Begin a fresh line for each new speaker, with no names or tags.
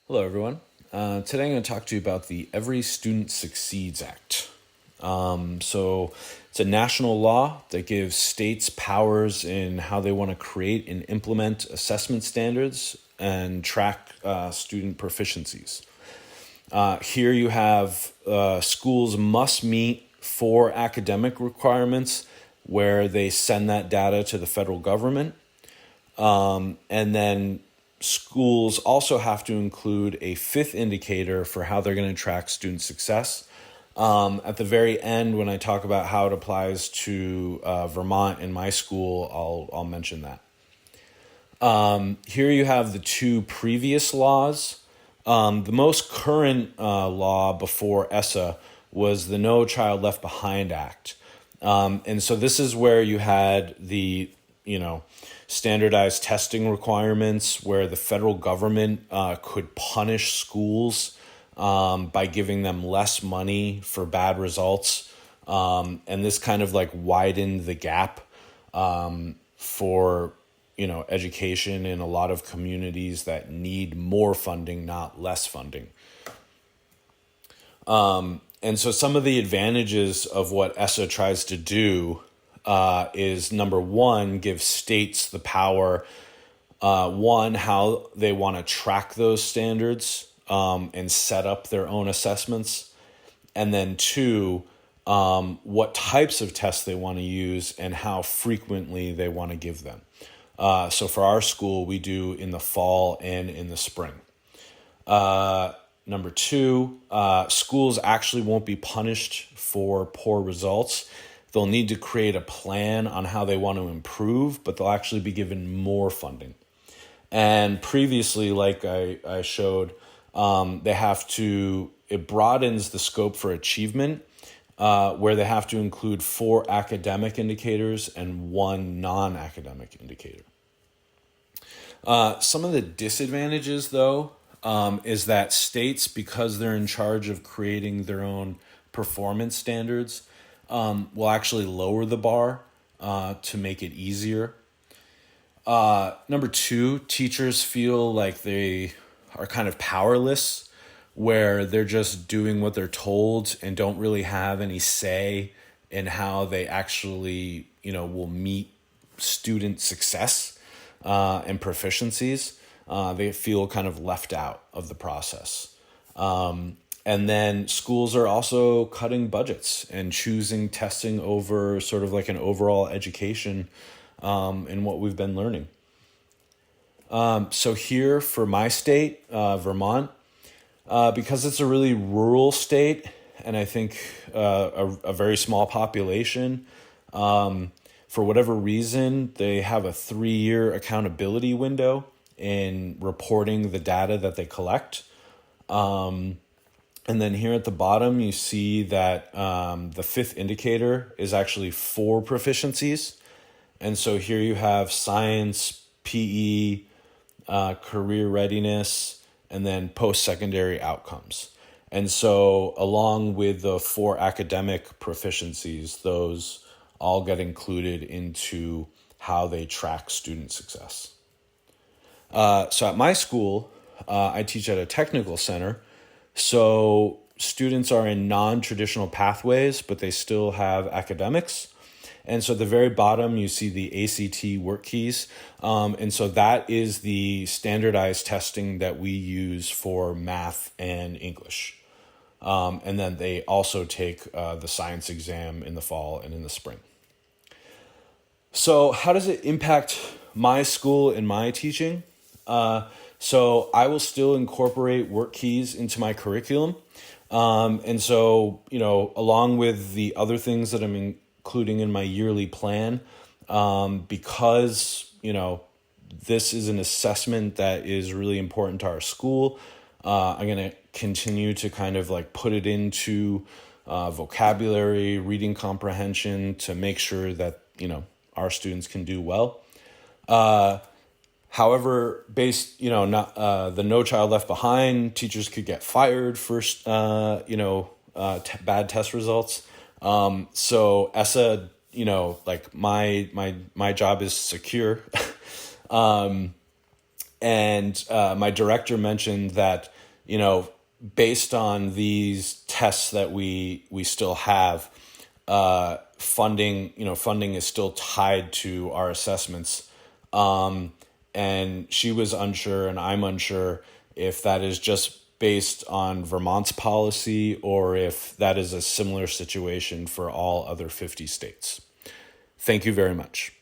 Hello, everyone. Today I'm going to talk to you about the Every Student Succeeds Act. So it's a national law that gives states powers in how they want to create and implement assessment standards and track student proficiencies. Here you have schools must meet 4 academic requirements where they send that data to the federal government. And then schools also have to include a 5th indicator for how they're going to track student success. At the very end, when I talk about how it applies to Vermont in my school, I'll mention that. Here you have the 2 previous laws. The most current law before ESSA was the No Child Left Behind Act. And so this is where you had the, standardized testing requirements where the federal government could punish schools by giving them less money for bad results. And this kind of widened the gap for education in a lot of communities that need more funding, not less funding. And so some of the advantages of what ESSA tries to do is, number one, give states the power, one, how they want to track those standards and set up their own assessments. And then 2, what types of tests they want to use and how frequently they want to give them. So for our school, we do in the fall and in the spring. Number 2, schools actually won't be punished for poor results. They'll need to create a plan on how they want to improve, but they'll actually be given more funding. And previously, like I showed, it broadens the scope for achievement, where they have to include 4 academic indicators and 1 non-academic indicator. Some of the disadvantages, though, is that states, because they're in charge of creating their own performance standards, will actually lower the bar to make it easier. Number 2, teachers feel like they are kind of powerless, where they're just doing what they're told and don't really have any say in how they actually, will meet student success and proficiencies. They feel kind of left out of the process. And then schools are also cutting budgets and choosing testing over sort of like an overall education in what we've been learning. So here for my state, Vermont, because it's a really rural state and I think a very small population, for whatever reason, they have a 3-year accountability window in reporting the data that they collect. And then here at the bottom, you see that the 5th indicator is actually 4 proficiencies. And so here you have science, PE, career readiness, and then post-secondary outcomes. And so along with the 4 academic proficiencies, those all get included into how they track student success. So at my school, I teach at a technical center. So students are in non-traditional pathways, but they still have academics. And so at the very bottom, you see the ACT work keys. And so that is the standardized testing that we use for math and English. And then they also take the science exam in the fall and in the spring. So how does it impact my school and my teaching? So I will still incorporate work keys into my curriculum. And so, along with the other things that I'm including in my yearly plan, because, this is an assessment that is really important to our school, I'm going to continue to kind of put it into vocabulary, reading comprehension to make sure that, our students can do well. However, based, not the No Child Left Behind, teachers could get fired for, bad test results. So ESSA, my job is secure. And my director mentioned that, based on these tests that we still have, funding is still tied to our assessments. And she was unsure, and I'm unsure if that is just based on Vermont's policy or if that is a similar situation for all other 50 states. Thank you very much.